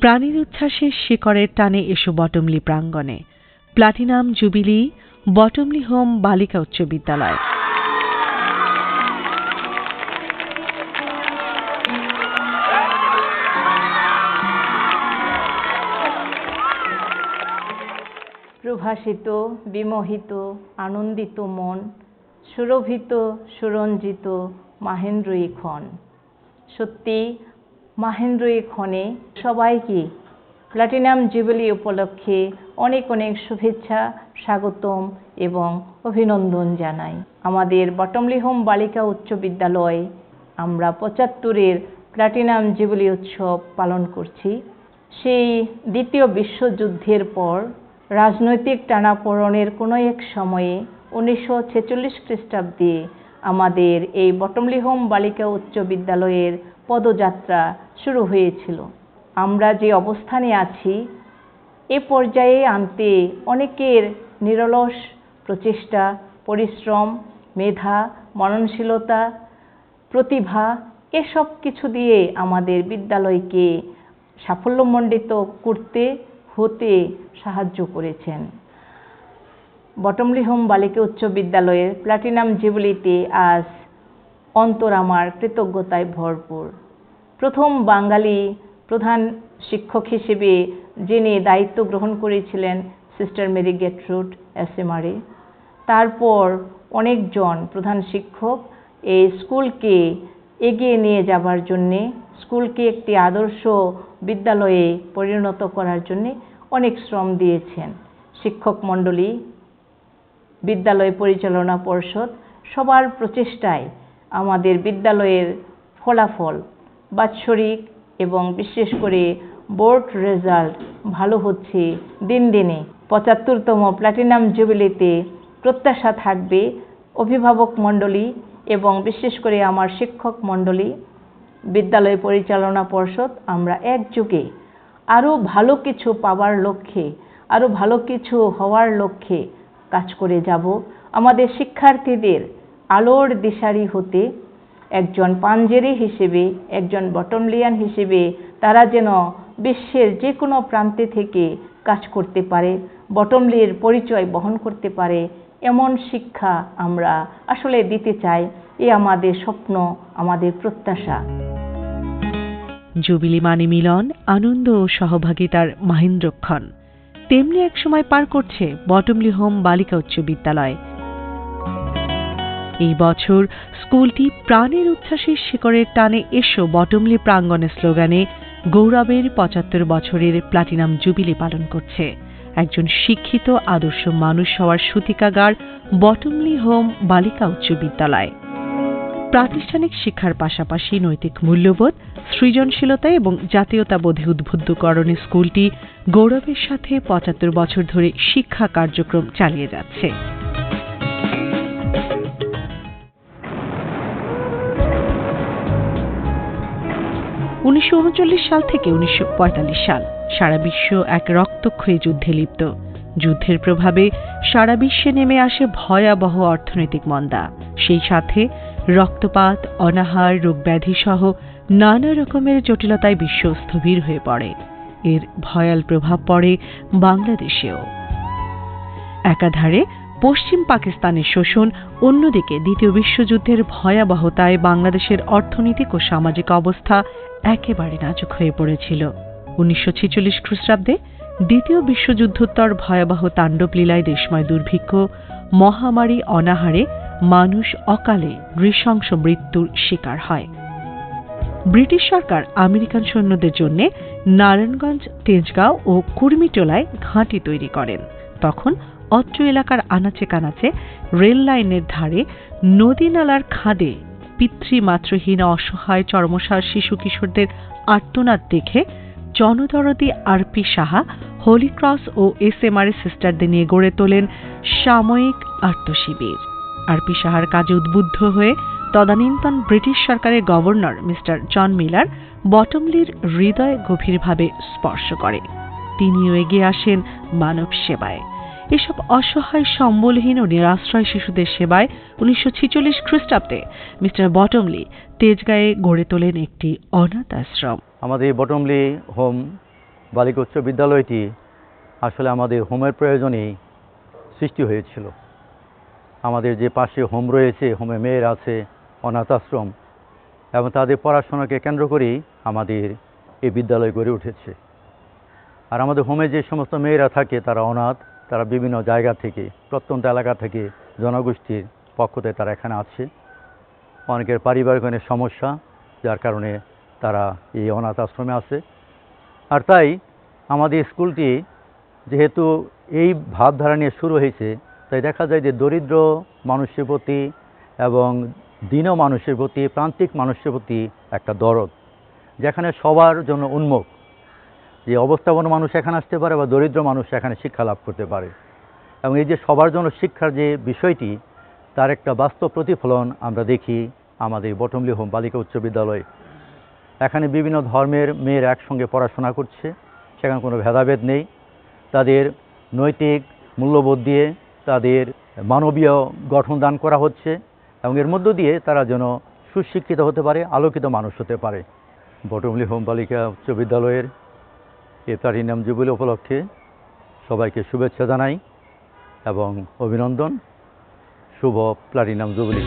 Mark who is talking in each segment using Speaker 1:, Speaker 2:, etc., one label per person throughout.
Speaker 1: প্রাণের উচ্ছ্বাসের শিকড়ের টানে এসো বটমলি প্রাঙ্গণে। প্লাটিনাম জুবিলি, বটমলি হোম বালিকা উচ্চ বিদ্যালয়।
Speaker 2: প্রভাসিত, বিমোহিত, আনন্দিত মন, সুরভিত, সুরঞ্জিত মাহেন্দ্রী ক্ষণ। সত্যি মাহেন্দ্রী ক্ষণে সবাইকে প্লাটিনাম জুবিলি উপলক্ষে অনেক অনেক শুভেচ্ছা, স্বাগতম এবং অভিনন্দন জানাই। আমাদের বটমলি হোম বালিকা উচ্চ বিদ্যালয় আমরা ৭৫-এর প্লাটিনাম জুবিলি উৎসব পালন করছি। সেই দ্বিতীয় বিশ্বযুদ্ধের পর রাজনৈতিক টানাপোড়েনের কোনো এক সময়ে ১৯৪৬ খ্রিস্টাব্দে আমাদের এই বটমলি হোম বালিকা উচ্চ বিদ্যালয়ের পদযাত্রা শুরু হয়েছিল। আমরা যে অবস্থানে আছি এ পর্যায়ে আনতে অনেকের নিরলস প্রচেষ্টা, পরিশ্রম, মেধা, মননশীলতা, প্রতিভা এসব কিছু দিয়ে আমাদের বিদ্যালয়কে সাফল্যমণ্ডিত করতে হতে সাহায্য করেছেন। বটমলি হোম বালিকা উচ্চ বিদ্যালয়ের প্লাটিনাম জুবিলিতে আজ অন্তর আমার কৃতজ্ঞতায় ভরপুর। প্রথম বাঙালি প্রধান শিক্ষক হিসেবে যিনি দায়িত্ব গ্রহণ করেছিলেন সিস্টার মেরি গেট্রুড এসএমআরে, তারপর অনেকজন প্রধান শিক্ষক এই স্কুলকে এগিয়ে নিয়ে যাবার জন্যে, স্কুলকে একটি আদর্শ বিদ্যালয়ে পরিণত করার জন্যে অনেক শ্রম দিয়েছেন। শিক্ষক মণ্ডলী, বিদ্যালয় পরিচালনা পর্ষদ সবার প্রচেষ্টায় আমাদের বিদ্যালয়ের ফলাফল বাৎসরিক এবং বিশেষ করে বোর্ড রেজাল্ট ভালো হচ্ছে দিন দিনে। ৭৫তম প্লাটিনাম জুবিলিতে প্রত্যাশা থাকবে অভিভাবক মণ্ডলী এবং বিশেষ করে আমার শিক্ষক মণ্ডলী, বিদ্যালয় পরিচালনা পর্ষদ আমরা একযোগে আরও ভালো কিছু পাওয়ার লক্ষ্যে, আরও ভালো কিছু হওয়ার লক্ষ্যে কাজ করে যাব। আমাদের শিক্ষার্থীদের আলোর দিশারি হতে একজন পাঞ্জেরি হিসেবে, একজন বটমলিয়ান হিসেবে তারা যেন বিশ্বের যে কোনো প্রান্তে থেকে কাজ করতে পারে, বটমলির পরিচয় বহন করতে পারে, এমন শিক্ষা আমরা আসলে দিতে চাই। এ আমাদের স্বপ্ন, আমাদের প্রত্যাশা।
Speaker 1: জুবিলি মানে মিলন, আনন্দ ও সহভাগিতার মাহেন্দ্রক্ষণ। তেমনি এক সময় পার করছে বটমলি হোম বালিকা উচ্চ বিদ্যালয়। এই বছর স্কুলটি প্রাণের উচ্ছ্বাসের শিকড়ের টানে এসো বটমলি প্রাঙ্গণে স্লোগানে গৌরবের ৭৫ বছরের প্লাটিনাম জুবিলি পালন করছে। একজন শিক্ষিত আদর্শ মানুষ হওয়ার সূতিকাগার বটমলি হোম বালিকা উচ্চ বিদ্যালয়। প্রাতিষ্ঠানিক শিক্ষার পাশাপাশি নৈতিক মূল্যবোধ, সৃজনশীলতা এবং জাতীয়তাবোধে উদ্বুদ্ধকরণে স্কুলটি গৌরবের সাথে ৭৫ বছর ধরে শিক্ষা কার্যক্রম চালিয়ে যাচ্ছে। ১৯৩৯ সাল থেকে ১৯৪৫ সাল সারা বিশ্ব এক রক্তক্ষয়ী যুদ্ধে লিপ্ত। যুদ্ধের প্রভাবে সারা বিশ্বে নেমে আসে ভয়াবহ অর্থনৈতিক মন্দা। সেই সাথে রক্তপাত, অনাহার, রোগব্যাধি সহ নানা রকমের জটিলতায় বিশ্ব স্থবির হয়ে পড়ে। এর ভয়াল প্রভাব পড়ে বাংলাদেশেও। একাধারে পশ্চিম পাকিস্তানের শোষণ, অন্যদিকে দ্বিতীয় বিশ্বযুদ্ধের ভয়াবহতায় বাংলাদেশের অর্থনৈতিক ও সামাজিক অবস্থা একেবারে নাজুক হয়ে পড়েছিল। ১৯৪৬ খ্রিস্টাব্দে দ্বিতীয় বিশ্বযুদ্ধোত্তর ভয়াবহ তাণ্ডবলীলায় দেশময় দুর্ভিক্ষ, মহামারী, অনাহারে মানুষ অকালে নৃশংস মৃত্যুর শিকার হয়। ব্রিটিশ সরকার আমেরিকান সৈন্যদের জন্য নারায়ণগঞ্জ, তেজগাঁও ও কুর্মিটোলায় ঘাঁটি তৈরি করেন। তখন অত্র এলাকার আনাচে কানাচে রেল লাইনের ধারে নদী নালার খাদে পিতৃমাতৃহীন অসহায় চরমসার শিশু কিশোরদের আর্তনাদ দেখে জনদরদী আরপি সাহা হোলি ক্রস ও এসএমআর সিস্টারদের নিয়ে গড়ে তোলেন সাময়িক আর্তশিবির। আরপি সাহার কাজে উদ্বুদ্ধ হয়ে তদানীন্তন ব্রিটিশ সরকারের গভর্নর মিস্টার জন মিলার বটমলির হৃদয় গভীরভাবে স্পর্শ করে। তিনিও এগিয়ে আসেন মানব সেবায়। এসব অসহায়, সম্বলহীন ও নিরাশ্রয় শিশুদের সেবায় ১৯৪৬ খ্রিস্টাব্দে মিস্টার বটমলি তেজগাঁয়ে গড়ে তোলেন একটি অনাথ আশ্রম।
Speaker 3: আমাদের বটমলি হোম বালিকা উচ্চ বিদ্যালয়টি আসলে আমাদের হোমের প্রয়োজনেই সৃষ্টি হয়েছিল। আমাদের যে পাশে হোম রয়েছে, হোমে মেয়ের আছে, অনাথ আশ্রম, এবং তাদের পড়াশোনাকে কেন্দ্র করেই আমাদের এই বিদ্যালয় গড়ে উঠেছে। আর আমাদের হোমে যে সমস্ত মেয়েরা থাকে তারা অনাথ, তারা বিভিন্ন জায়গা থেকে, প্রত্যন্ত এলাকা থেকে, জনগোষ্ঠীর পক্ষ থেকে তারা এখানে আছে। অনেকের পারিবারিক অনেক সমস্যা, যার কারণে তারা এই অনাথ আশ্রমে আছে। আর তাই আমাদের স্কুলটি যেহেতু এই ভাবধারা নিয়ে শুরু হয়েছে, তাই দেখা যায় যে দরিদ্র মানুষের প্রতি এবং দীন মানুষের প্রতি, প্রান্তিক মানুষের প্রতি একটা দরদ, যেখানে সবার জন্য উন্মুখ, যে অবস্থাপন্ন মানুষ এখানে আসতে পারে বা দরিদ্র মানুষ এখানে শিক্ষা লাভ করতে পারে। এবং এই যে সবার জন্য শিক্ষার যে বিষয়টি, তার একটা বাস্তব প্রতিফলন আমরা দেখি আমাদের বটমলি হোম বালিকা উচ্চ বিদ্যালয়। এখানে বিভিন্ন ধর্মের মেয়েরা একসঙ্গে পড়াশোনা করছে, সেখানে কোনো ভেদাভেদ নেই। তাদের নৈতিক মূল্যবোধ দিয়ে তাদের মানবীয় গঠন দান করা হচ্ছে, এবং এর মধ্য দিয়ে তারা যেন সুশিক্ষিত হতে পারে, আলোকিত মানুষ হতে পারে। বটমলি হোম বালিকা উচ্চ বিদ্যালয়ের এই প্লাটিনাম জুবিলি উপলক্ষে সবাইকে শুভেচ্ছা জানাই এবং অভিনন্দন। শুভ প্লাটিনাম জুবিলি।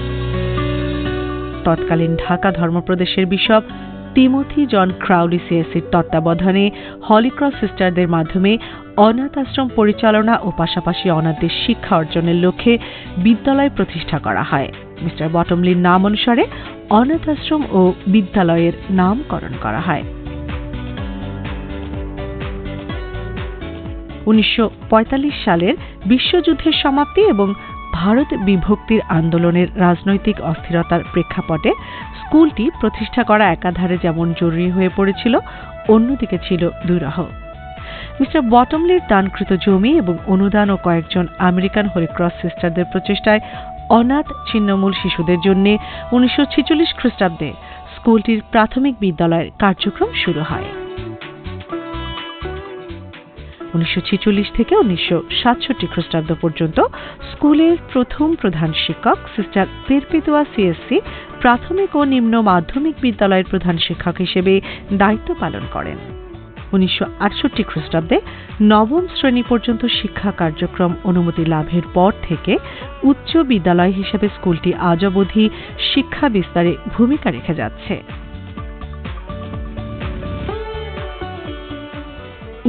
Speaker 1: তৎকালীন ঢাকা ধর্মপ্রদেশের বিশপ তিমোথি জন ক্রাউলি সিএসির তত্ত্বাবধানে হলিক্রস সিস্টারদের মাধ্যমে অনাথ আশ্রম পরিচালনা ও পাশাপাশি অনাথদের শিক্ষা অর্জনের লক্ষ্যে বিদ্যালয় প্রতিষ্ঠা করা হয়। মিস্টার বটমলির নাম অনুসারে অনাথ আশ্রম ও বিদ্যালয়ের নামকরণ করা হয়। 1945 সালের বিশ্বযুদ্ধের সমাপ্তি এবং ভারত বিভক্তির আন্দোলনের রাজনৈতিক অস্থিরতার প্রেক্ষাপটে স্কুলটি প্রতিষ্ঠা করা একাধারে যেমন জরুরি হয়ে পড়েছিল, অন্যদিকে ছিল দুরূহ। মিস্টার বটমলির দানকৃত জমি এবং অনুদান ও কয়েকজন আমেরিকান হলিক্রস সিস্টারদের প্রচেষ্টায় অনাথ ছিন্নমূল শিশুদের জন্য 1946 খ্রিস্টাব্দে স্কুলটির প্রাথমিক বিদ্যালয়ের কার্যক্রম শুরু হয়। 1946 থেকে 1967 খ্রিস্টাব্দ পর্যন্ত স্কুলের প্রথম প্রধান শিক্ষক সিস্টার পেরপেতুয়া সিএসসি প্রাথমিক ও নিম্ন মাধ্যমিক বিদ্যালয়ের প্রধান শিক্ষক হিসেবে দায়িত্ব পালন করেন। 1968 খ্রিস্টাব্দে নবম শ্রেণী পর্যন্ত শিক্ষা কার্যক্রম অনুমতি লাভের পর থেকে উচ্চ বিদ্যালয় হিসেবে স্কুলটি আজ অবধি শিক্ষা বিস্তারে ভূমিকা রেখে যাচ্ছে।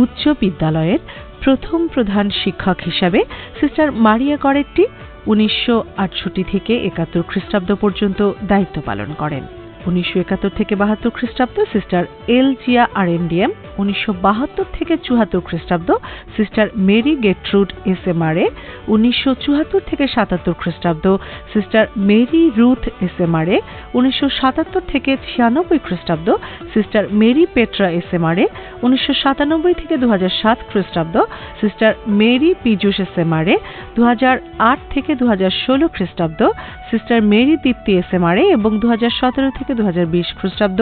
Speaker 1: উচ্চ বিদ্যালয়ের প্রথম প্রধান শিক্ষক হিসাবে সিস্টার মারিয়া গরেট্টি 1968 থেকে 71 খ্রিস্টাব্দ পর্যন্ত দায়িত্ব পালন করেন। 1971 থেকে 72 খ্রিস্টাব্দ সিস্টার এল জিয়া আরএমডিএম, 1972 থেকে 74 খ্রিস্টাব্দ সিস্টার মেরি গেট্রুড এসএমআরএ, 1974 থেকে 77 খ্রিস্টাব্দ সিস্টার মেরি রুথ এসএমআরএ, 1977 থেকে 96 খ্রিস্টাব্দ সিস্টার মেরি পেট্রা এসএমআরএ, 1997 থেকে 2007 খ্রিস্টাব্দ সিস্টার মেরি পিজুস এসএমআরএ, 2008 থেকে 2016 খ্রিস্টাব্দ সিস্টার মেরি দীপ্তি এসএমআরএ এবং 2017 থেকে 2020 খ্রিস্টাব্দ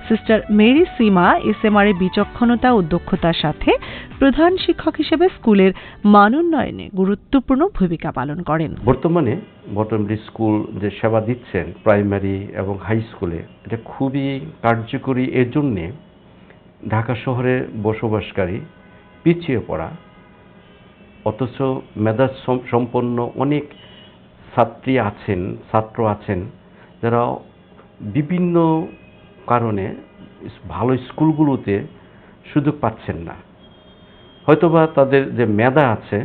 Speaker 1: সিস্টার মেরি সীমা এসএমআরএ বিচক্ষণতা ও দক্ষতার সাথে প্রধান শিক্ষক হিসেবে স্কুলের মানোন্নয়নে গুরুত্বপূর্ণ ভূমিকা পালন করেন।
Speaker 4: বর্তমানে বটমলি স্কুল যে সেবা দিচ্ছেন প্রাইমারি এবং হাই স্কুলে, এটা খুবই কার্যকরী। এর জন্যে ঢাকা শহরে বসবাসকারী পিছিয়ে পড়া অথচ মেধা সম্পন্ন অনেক ছাত্র আছেন যারা বিভিন্ন কারণে ভালো স্কুলগুলোতে সুযোগ পাচ্ছেন না। হয়তোবা তাদের যে মেধা আছে,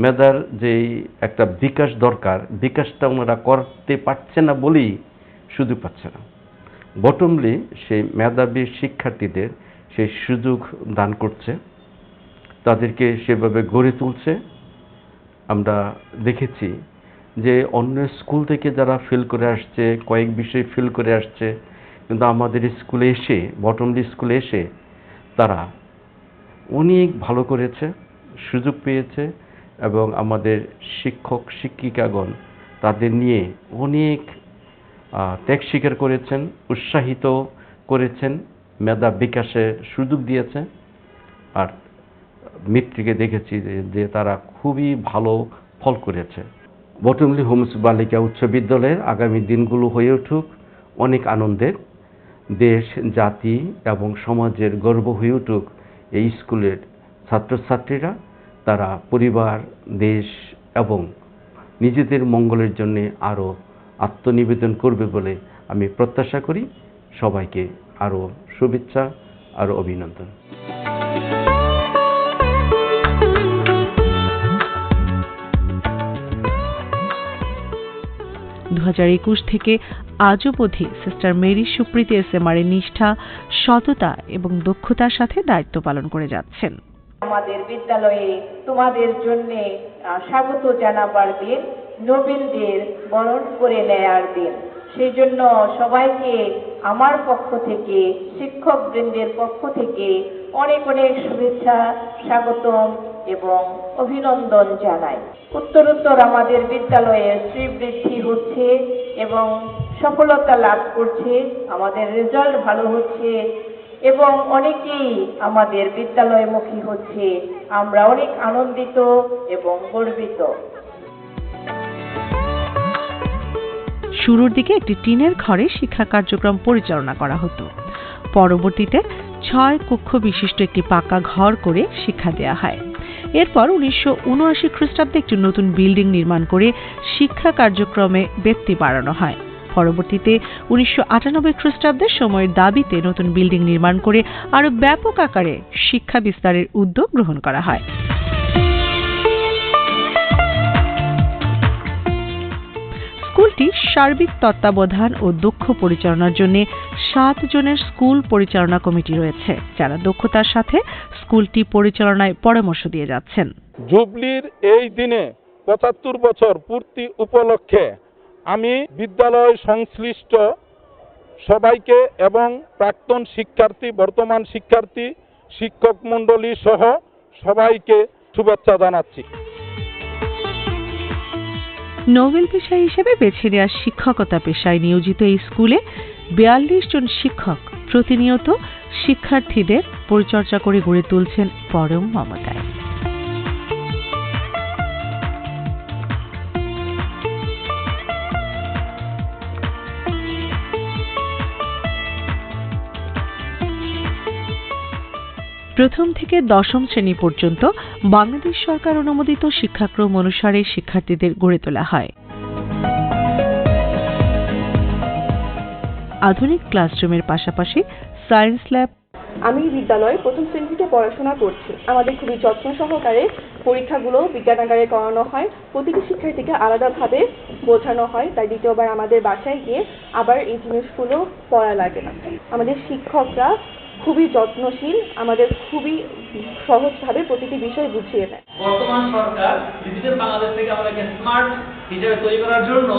Speaker 4: মেধার যেই একটা বিকাশ দরকার, বিকাশটা ওনারা করতে পারছে না বলেই সুযোগ পাচ্ছে না। বটমলি সেই মেধাবী শিক্ষার্থীদের সেই সুযোগ দান করছে, তাদেরকে সেভাবে গড়ে তুলছে। আমরা দেখেছি যে অন্য স্কুল থেকে যারা ফেল করে আসছে, কয়েক বিষয়ে ফেল করে আসছে, কিন্তু আমাদের স্কুলে এসে, বটমলি স্কুলে এসে তারা অনেক ভালো করেছে, সুযোগ পেয়েছে এবং আমাদের শিক্ষক শিক্ষিকাগণ তাদের নিয়ে অনেক ত্যাগ স্বীকার করেছেন, উৎসাহিত করেছেন, মেধা বিকাশের সুযোগ দিয়েছে। আর মিত্রকে দেখেছি যে তারা খুবই ভালো ফল করেছে। বটমলি হোমস বালিকা উচ্চ বিদ্যালয়ের আগামী দিনগুলো হয়ে উঠুক অনেক আনন্দের, দেশ জাতি এবং সমাজের গর্ব হয়ে উঠুক, এই স্কুলের ছাত্রছাত্রীরা তারা পরিবার, দেশ এবং নিজেদের মঙ্গলের জন্য আরও আত্মনিবেদন করবে বলে আমি প্রত্যাশা করি। সবাইকে আরও শুভেচ্ছা, আরও অভিনন্দন।
Speaker 1: 2021 থেকে আজ অবধি সিস্টার মেরি সুপ্রীতি এসএমআর এর নিষ্ঠা, সততা এবং দক্ষতার সাথে দায়িত্ব পালন করে যাচ্ছেন।
Speaker 2: আমাদের বিদ্যালয়ে তোমাদের জন্য স্বাগত জানাবার দিন, নবীনদের বরণ করে নেয়ার দিন। সেই জন্য সবাইকে আমার পক্ষ থেকে, শিক্ষক বৃন্দের পক্ষ থেকে অনেক অনেক শুভেচ্ছা, স্বাগতম এবং অভিনন্দন জানাই। উত্তরোত্তর আমাদের বিদ্যালয়ে শ্রীবৃদ্ধি হচ্ছে এবং সফলতা লাভ করছে, আমাদের রেজাল্ট ভালো হচ্ছে এবং অনেকেই আমাদের বিদ্যালয়মুখী হচ্ছে। আমরা অনেক আনন্দিত এবং গর্বিত।
Speaker 1: শুরুর দিকে একটি টিনের ঘরে শিক্ষা কার্যক্রম পরিচালনা করা হতো। পরবর্তীতে 6 কক্ষ বিশিষ্ট একটি পাকা ঘর করে শিক্ষা দেয়া হয়। এরপর 1979 খ্রিস্টাব্দে একটি নতুন বিল্ডিং নির্মাণ করে শিক্ষা কার্যক্রমে ব্যাপ্তি বাড়ানো হয়। পরবর্তীতে 1998 খ্রিস্টাব্দের সময়ের দাবিতে নতুন বিল্ডিং নির্মাণ করে আরো ব্যাপক আকারে শিক্ষা বিস্তারের উদ্যোগ গ্রহণ করা হয়। স্কুলটি সার্বিক তত্ত্বাবধান ও দক্ষ পরিচালনার জন্য 7 জনের স্কুল পরিচালনা কমিটি রয়েছে, যারা দক্ষতার সাথে স্কুলটি পরিচালনায় পরামর্শ দিয়ে যাচ্ছেন।
Speaker 5: জুবলির এই দিনে 75 বছর পূর্তি উপলক্ষে আমি বিদ্যালয় সংশ্লিষ্ট সবাইকে এবং প্রাক্তন শিক্ষার্থী, বর্তমান শিক্ষার্থী, শিক্ষক মণ্ডলী সহ সবাইকে শুভেচ্ছা জানাচ্ছি।
Speaker 1: নোবেল পেশা হিসেবে বেছে নেওয়া শিক্ষকতা পেশায় নিয়োজিত এই স্কুলে 42 জন শিক্ষক প্রতিনিয়ত শিক্ষার্থীদের পরিচর্যা করে গড়ে তুলছেন পরম মমতায়। প্রথম থেকে দশম শ্রেণী পর্যন্ত বাংলাদেশ সরকার অনুমোদিত শিক্ষাক্রম অনুসারে শিক্ষার্থীদের গড়ে তোলা হয়। আধুনিক ক্লাসরুমের পাশাপাশি সায়েন্স ল্যাব।
Speaker 6: আমি বিদ্যালয়ে প্রথম শ্রেণীতে পড়াশোনা করছি। আমাদের খুবই যত্ন সহকারে পরীক্ষাগুলো বিজ্ঞানাগারে করানো হয়। প্রতিটি শিক্ষার্থীকে আলাদাভাবে বোঝানো হয়, তাই দ্বিতীয়বার আমাদের বাসায় গিয়ে আবার এই জিনিসগুলো পড়া লাগে না। আমাদের শিক্ষকরা খুবই যত্নশীল, আমাদের খুবই সহজভাবে প্রতিটি বিষয় বুঝিয়ে দেয়।
Speaker 7: বর্তমান সরকার ডিজিটাল বাংলাদেশ থেকে আমাদেরকে স্মার্ট হিসেবে তৈরি করার জন্য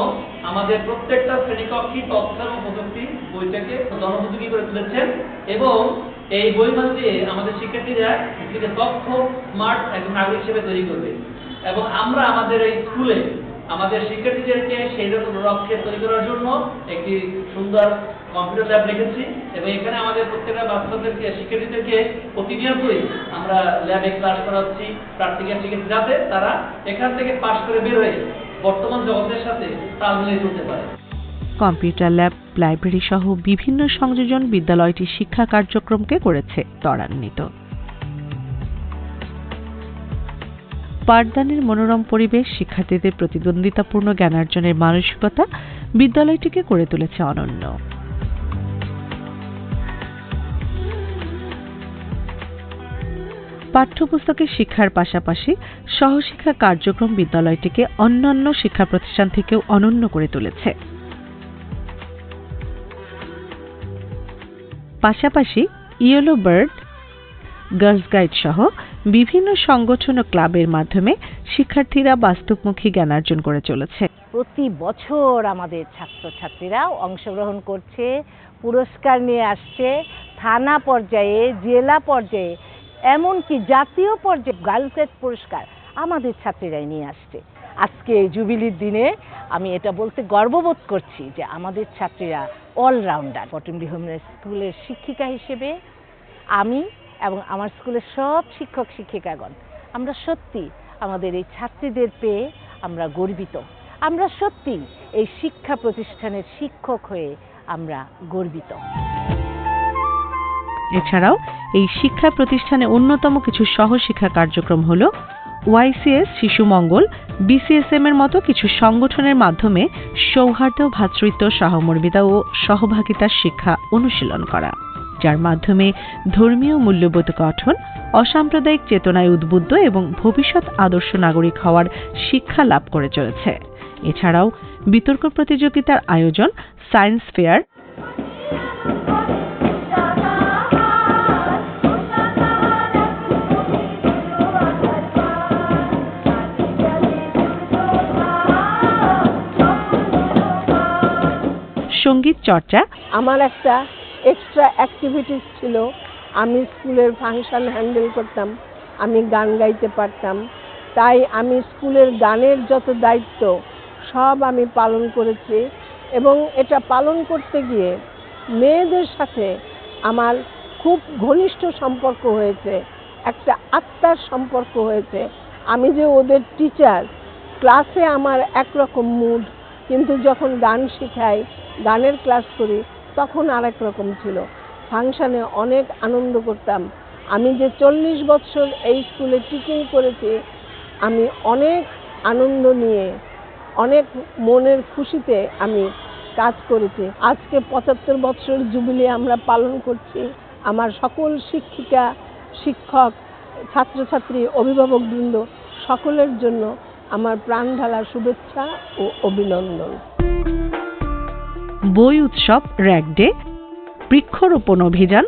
Speaker 7: আমাদের প্রত্যেকটা শ্রেণীকক্ষে তথ্য এবং প্রযুক্তি বইটাকে জনোপযোগী করে তুলেছেন এবং এই বইগুলো দিয়ে আমাদের শিক্ষার্থীরা নিজেকে দক্ষ, স্মার্ট একজন নাগরিক হিসেবে তৈরি করবে এবং আমরা আমাদের এই স্কুলে আমাদের শিক্ষার্থীদেরকে সেই রকম লক্ষ্যে তৈরি করার জন্য একটি সুন্দর কম্পিউটার ল্যাব রেখেছি এবং এখানে আমাদের প্রত্যেকটা বাচ্চাদেরকে, শিক্ষার্থীদেরকে প্রতিনিয়তই আমরা ল্যাবে ক্লাস করাচ্ছি, প্র্যাকটিক্যাল শিখেছি, যাতে তারা এখান থেকে পাশ করে বের হয়ে বর্তমান জগতের সাথে তাল মিলিয়ে চলতে পারে।
Speaker 1: কম্পিউটার ল্যাব, লাইব্রেরি সহ বিভিন্ন সংযোজন বিদ্যালয়টি শিক্ষা কার্যক্রমকে করেছে ত্বরান্বিত। পাঠদানের মনোরম পরিবেশ, শিক্ষার্থীদের প্রতিদ্বন্দ্বিতাপূর্ণ জ্ঞানার্জনের মানসিকতা বিদ্যালয়টিকে করে তুলেছে অনন্য। পাঠ্যপুস্তকের শিক্ষার পাশাপাশি সহশিক্ষা কার্যক্রম বিদ্যালয়টিকে অন্যান্য শিক্ষা প্রতিষ্ঠান থেকেও অনন্য করে তুলেছে। পাশাপাশি ইয়েলো বার্ড, গার্লস গাইড সহ বিভিন্ন সংগঠন ও ক্লাবের মাধ্যমে শিক্ষার্থীরা বাস্তবমুখী জ্ঞানার্জন করে চলেছে।
Speaker 8: প্রতি বছর আমাদের ছাত্রছাত্রীরা অংশগ্রহণ করছে, পুরস্কার নিয়ে আসছে, থানা পর্যায়ে, জেলা পর্যায়ে, এমনকি জাতীয় পর্যায়ে গার্লস গাইড পুরস্কার আমাদের ছাত্রীরাই নিয়ে আসছে। আজকে জুবিলির দিনে আমি এটা বলতে গর্ববোধ করছি যে আমাদের ছাত্রীরা অলরাউন্ডার। পটমডি হোমের স্কুলের শিক্ষিকা হিসেবে আমি এবং আমার স্কুলের সব শিক্ষক শিক্ষিকাগণ আমরা সত্যি আমাদের এই ছাত্রীদের পেয়ে আমরা গর্বিত। আমরা সত্যি এই শিক্ষা প্রতিষ্ঠানের শিক্ষক হয়ে আমরা গর্বিত।
Speaker 1: এছাড়াও এই শিক্ষা প্রতিষ্ঠানে অন্যতম কিছু সহশিক্ষা কার্যক্রম হল ওয়াইসিএস, শিশু মঙ্গল, বিসিএসএম এর মতো কিছু সংগঠনের মাধ্যমে সৌহার্দ্য, ভ্রাতৃত্ব, সহমর্মিতা ও সহভাগিতার শিক্ষা অনুশীলন করা, যার মাধ্যমে ধর্মীয় মূল্যবোধ গঠন, অসাম্প্রদায়িক চেতনায় উদ্বুদ্ধ এবং ভবিষ্যৎ আদর্শ নাগরিক হওয়ার শিক্ষা লাভ করে চলেছে। এছাড়াও বিতর্ক প্রতিযোগিতার আয়োজন, সায়েন্স ফেয়ার, সঙ্গীত চর্চা।
Speaker 9: আমার একটা এক্সট্রা অ্যাক্টিভিটিস ছিল, আমি স্কুলের ফাংশন হ্যান্ডেল করতাম, আমি গান গাইতে পারতাম, তাই আমি স্কুলের গানের যত দায়িত্ব সব আমি পালন করেছি এবং এটা পালন করতে গিয়ে মেয়েদের সাথে আমার খুব ঘনিষ্ঠ সম্পর্ক হয়েছে, একটা আত্মার সম্পর্ক হয়েছে। আমি যে ওদের টিচার, ক্লাসে আমার একরকম মুড, কিন্তু যখন গান শেখাই, গানের ক্লাস করি, তখন আরেক রকম ছিল। ফাংশনে অনেক আনন্দ করতাম। আমি যে 40 বছর এই স্কুলে টিচিং করেছি, আমি অনেক আনন্দ নিয়ে, অনেক মনের খুশিতে আমি কাজ করেছি। আজকে 75 বছর জুবিলি আমরা পালন করছি। আমার সকল শিক্ষিকা, শিক্ষক, ছাত্রছাত্রী, অভিভাবকবৃন্দ সকলের জন্য আমার প্রাণ ঢালা শুভেচ্ছা ও অভিনন্দন।
Speaker 1: বই উৎসব, র্যাগ ডে, বৃক্ষরোপণ অভিযান,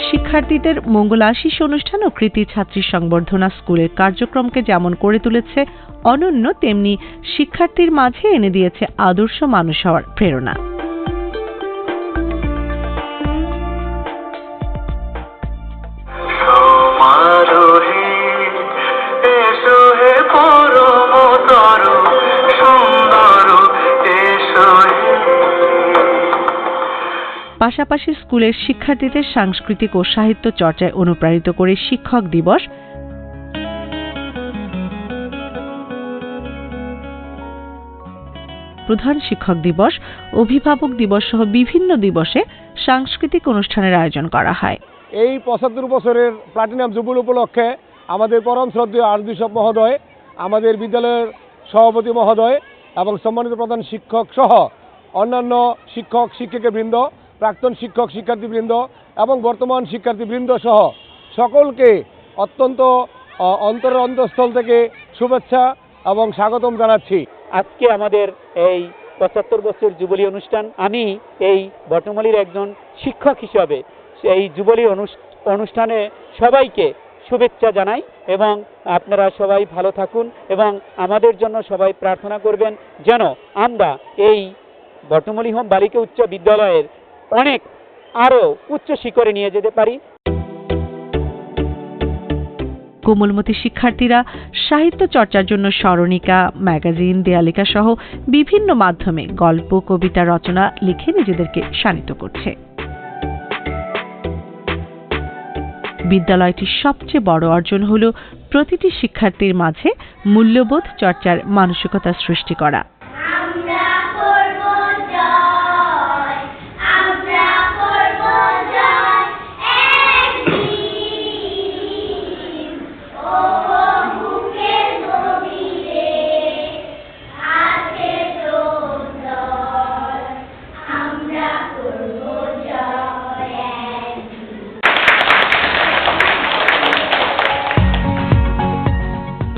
Speaker 1: শিক্ষার্থীদের মঙ্গলাশিস অনুষ্ঠান ও কৃতি ছাত্রী সংবর্ধনা স্কুলের কার্যক্রমকে যেমন করে তুলেছে অনন্য, তেমনি শিক্ষার্থীর মাঝে এনে দিয়েছে আদর্শ মানুষ হওয়ার প্রেরণা। পাশাপাশি স্কুলের শিক্ষার্থীদের সাংস্কৃতিক ও সাহিত্য চর্চায় অনুপ্রাণিত করে শিক্ষক দিবস, প্রধান শিক্ষক দিবস, অভিভাবক দিবস সহ বিভিন্ন দিবসে সাংস্কৃতিক অনুষ্ঠানের আয়োজন করা হয়।
Speaker 10: এই 75 বছরের প্লাটিনাম জুবিলি উপলক্ষে আমাদের পরম শ্রদ্ধেয় আর্চবিশপ মহোদয়, আমাদের বিদ্যালয়ের সভাপতি মহোদয় এবং সম্মানিত প্রধান শিক্ষক সহ অন্যান্য শিক্ষক শিক্ষিকাবৃন্দ, প্রাক্তন শিক্ষক শিক্ষার্থীবৃন্দ এবং বর্তমান শিক্ষার্থীবৃন্দ সহ সকলকে অত্যন্ত অন্তরের অন্তঃস্থল থেকে শুভেচ্ছা এবং স্বাগতম জানাচ্ছি।
Speaker 11: আজকে আমাদের এই 75 বছর জুবিলি অনুষ্ঠান, আমি এই বটমলির একজন শিক্ষক হিসাবে এই জুবিলি অনুষ্ঠানে সবাইকে শুভেচ্ছা জানাই এবং আপনারা সবাই ভালো থাকুন এবং আমাদের জন্য সবাই প্রার্থনা করবেন যেন আমরা এই বটমলি হোম বালিকা উচ্চ বিদ্যালয়ের অনেক আরো উচ্চ শিখরে নিয়ে যেতে পারি।
Speaker 1: কোমলমতি শিক্ষার্থীরা সাহিত্য চর্চার জন্য স্মরণিকা, ম্যাগাজিন, দেয়ালিকা সহ বিভিন্ন মাধ্যমে গল্প, কবিতা রচনা লিখে নিজেদেরকে শানিত করছে। বিদ্যালয়টির সবচেয়ে বড় অর্জন হল প্রতিটি শিক্ষার্থীর মাঝে মূল্যবোধ চর্চার মানসিকতা সৃষ্টি করা।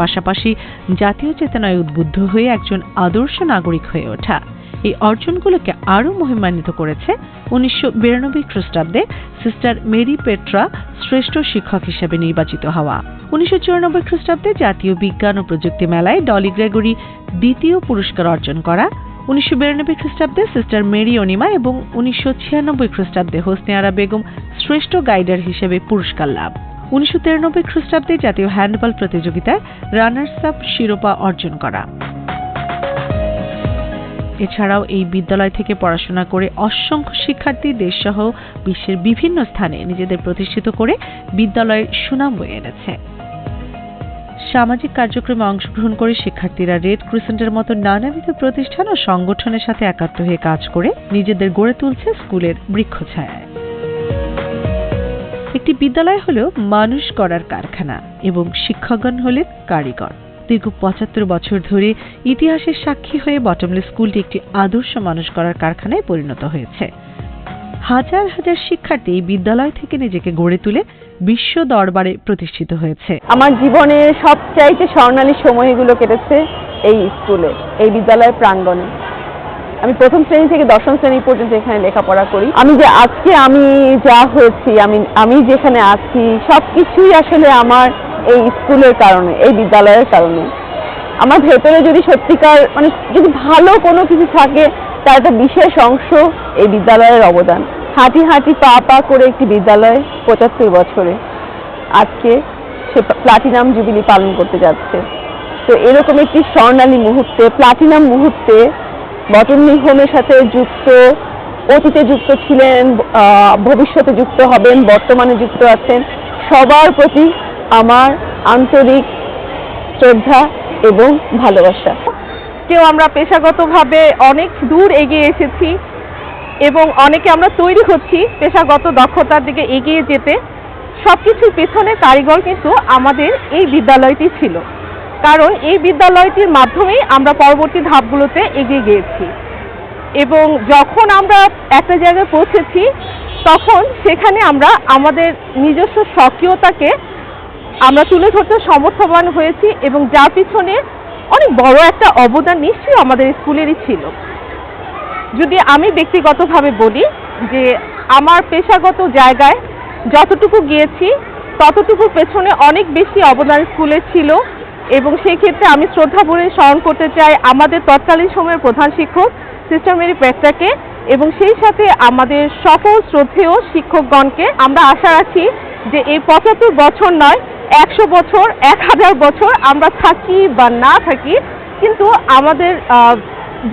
Speaker 1: পাশাপাশি জাতীয় চেতনায় উদ্বুদ্ধ হয়ে একজন আদর্শ নাগরিক হয়ে ওঠা। এই অর্জনগুলোকে আরও মহিমান্বিত করেছে 1992 খ্রিস্টাব্দে সিস্টার মেরি পেট্রা শ্রেষ্ঠ শিক্ষক হিসেবে নির্বাচিত হওয়া, 1994 খ্রিস্টাব্দে জাতীয় বিজ্ঞান ও প্রযুক্তি মেলায় ডলি গ্রেগরি দ্বিতীয় পুরস্কার অর্জন করা, 1992 খ্রিস্টাব্দে সিস্টার মেরি অনিমা এবং 1996 খ্রিস্টাব্দে হোসনে আরা বেগম শ্রেষ্ঠ গাইডার হিসেবে পুরস্কার লাভ, 1993 খ্রিস্টাব্দে জাতীয় হ্যান্ডবল প্রতিযোগিতায় রানার্স আপ শিরোপা অর্জন করা। এছাড়াও এই বিদ্যালয় থেকে পড়াশোনা করে অসংখ্য শিক্ষার্থী দেশসহ বিশ্বের বিভিন্ন স্থানে নিজেদের প্রতিষ্ঠিত করে বিদ্যালয়ের সুনাম বয়ে এনেছে। সামাজিক কার্যক্রমে অংশগ্রহণ করে শিক্ষার্থীরা রেড ক্রিসেন্টের মতো নানাবিধ প্রতিষ্ঠান ও সংগঠনের সাথে একাত্ম হয়ে কাজ করে নিজেদের গড়ে তুলছে স্কুলের বৃক্ষছায়ায়। একটি বিদ্যালয় হলো মানুষ গড়ার কারখানা এবং শিক্ষকগণ হলেন কারিগর। দীর্ঘ ৭৫ বছর ধরে ইতিহাসের সাক্ষী হয়ে বটমলি স্কুলটি একটি আদর্শ মানুষ গড়ার কারখানায় পরিণত হয়েছে। হাজার হাজার শিক্ষার্থী এই বিদ্যালয় থেকে নিজেকে গড়ে তুলে বিশ্ব দরবারে প্রতিষ্ঠিত হয়েছে।
Speaker 12: আমার জীবনের সবচাইতে স্বর্ণালী সময়গুলো কেটেছে এই স্কুলে, এই বিদ্যালয়ের প্রাঙ্গণে। আমি প্রথম শ্রেণী থেকে দশম শ্রেণী পর্যন্ত এখানে লেখাপড়া করি। আমি যে আজকে আমি যা হয়েছি, আমি যেখানে আছি, সবকিছুই আসলে আমার এই স্কুলের কারণে, এই বিদ্যালয়ের কারণে। আমার ভেতরে যদি সত্যিকার যদি ভালো কোনো কিছু থাকে, তার একটা বিশেষ অংশ এই বিদ্যালয়ের অবদান। হাঁটি হাঁটি পা পা করে একটি বিদ্যালয় ৭৫ বছরে আজকে সে প্লাটিনাম জুবিলি পালন করতে যাচ্ছে। তো এরকম একটি স্বর্ণালী মুহূর্তে, প্লাটিনাম মুহূর্তে বটমলি হোমের সাথে যুক্ত, অতীতে যুক্ত ছিলেন, ভবিষ্যতে যুক্ত হবেন, বর্তমানে যুক্ত আছেন, সবার প্রতি আমার আন্তরিক শ্রদ্ধা এবং ভালোবাসা।
Speaker 6: কেউ আমরা পেশাগতভাবে অনেক দূর এগিয়ে এসেছি এবং অনেকে আমরা তৈরি হচ্ছি পেশাগত দক্ষতার দিকে এগিয়ে যেতে। সবকিছুর পেছনে কারিগর কিন্তু আমাদের এই বিদ্যালয়টি ছিল, কারণ এই বিদ্যালয়টির মাধ্যমেই আমরা পরবর্তী ধাপগুলোতে এগিয়ে গিয়েছি এবং যখন আমরা একটা জায়গায় পৌঁছেছি তখন সেখানে আমরা আমাদের নিজস্ব স্বকীয়তাকে আমরা তুলে ধরতে সমর্থবান হয়েছি এবং যার পিছনে অনেক বড় একটা অবদান নিশ্চয়ই আমাদের স্কুলেরই ছিল। যদি আমি ব্যক্তিগতভাবে বলি যে আমার পেশাগত জায়গায় যতটুকু গিয়েছি ততটুকুর পেছনে অনেক বেশি অবদান স্কুলের ছিল এবং সেই ক্ষেত্রে আমি শ্রদ্ধা ভরে স্মরণ করতে চাই আমাদের তৎকালীন সময়ের প্রধান শিক্ষক সিস্টার মেরি প্রেস্টাকে এবং সেই সাথে আমাদের সকল শ্রদ্ধেয় শিক্ষকগণকে। আমরা আশা রাখি যে এই ৭৫ বছর নয়, ১০০ বছর, ১০০০ বছর আমরা থাকি বা না থাকি, কিন্তু আমাদের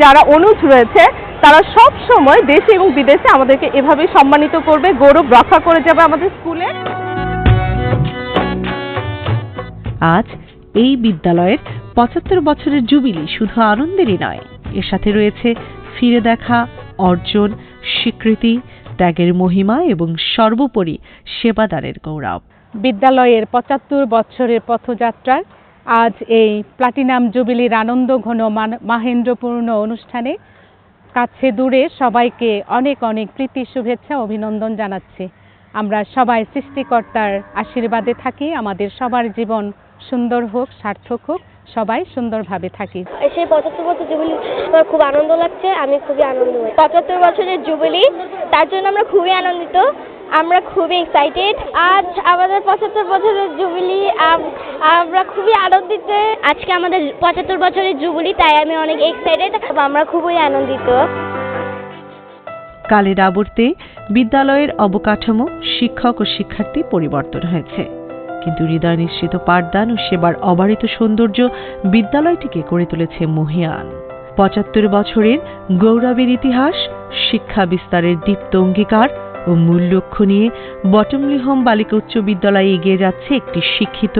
Speaker 6: যারা অনুজ রয়েছে তারা সব সময় দেশে এবং বিদেশে আমাদেরকে এভাবে সম্মানিত করবে, গৌরব রক্ষা করে যাবে আমাদের স্কুলে।
Speaker 1: আজ এই বিদ্যালয়ের ৭৫ বছরের জুবিলি শুধু আনন্দেরই নয়, এর সাথে রয়েছে ফিরে দেখা, অর্জন, স্বীকৃতি, ত্যাগের মহিমা এবং সর্বোপরি সেবাদানের গৌরব।
Speaker 8: বিদ্যালয়ের ৭৫ বছরের পথযাত্রার আজ এই প্লাটিনাম জুবিলির আনন্দ ঘন মাহেন্দ্রপূর্ণ অনুষ্ঠানে কাছে দূরে সবাইকে অনেক অনেক প্রীতি, শুভেচ্ছা, অভিনন্দন জানাচ্ছি। আমরা সবাই সৃষ্টিকর্তার আশীর্বাদে থাকি, আমাদের সবার জীবন সুন্দর হোক, সার্থক হোক, সবাই সুন্দরভাবে থাকি।
Speaker 13: সেই ৭৫ বছর জুবিলি আমার খুব আনন্দ লাগছে, আমি খুবই আনন্দময়। ৭৫ বছরের জুবিলি, তার জন্য আমরা খুবই আনন্দিত, আমরা খুবই এক্সাইটেড। আজ আমাদের ৭৫ বছরের জুবিলি, আমরা খুবই আনন্দিত। আজকে আমাদের ৭৫ বছরের জুবিলি, তাই আমি অনেক এক্সাইটেড, আমরা খুবই আনন্দিত।
Speaker 1: কালের আবর্তে বিদ্যালয়ের অবকাঠামো, শিক্ষক ও শিক্ষার্থী পরিবর্তন হয়েছে, কিন্তু হৃদয় নিশ্চিত পাঠদান ও সেবার অবারিত সৌন্দর্য বিদ্যালয়টিকে করে তুলেছে মহীয়ান। ৭৫ বছরের গৌরবের ইতিহাস, শিক্ষা বিস্তারের দীপ্ত অঙ্গীকার ও মূল লক্ষ্য নিয়ে বটমলি হোম বালিকা উচ্চ বিদ্যালয়ে এগিয়ে যাচ্ছে একটি শিক্ষিত,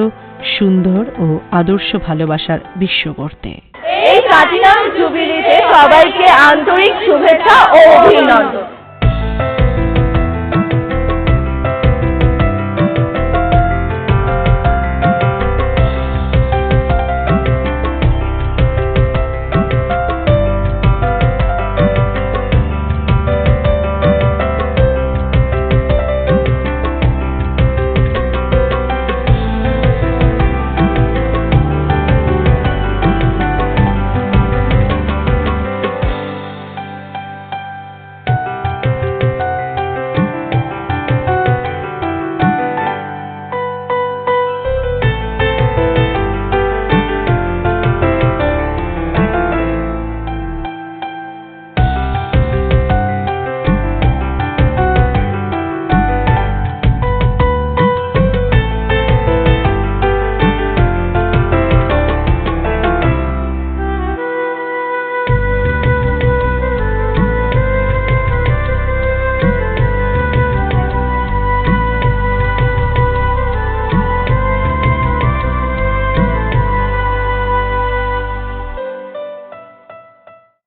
Speaker 1: সুন্দর ও আদর্শ ভালোবাসার বিশ্ব গড়তে।
Speaker 6: এই প্লাটিনাম জুবিলিতে সবাইকে আন্তরিক শুভেচ্ছা ও অভিনন্দন।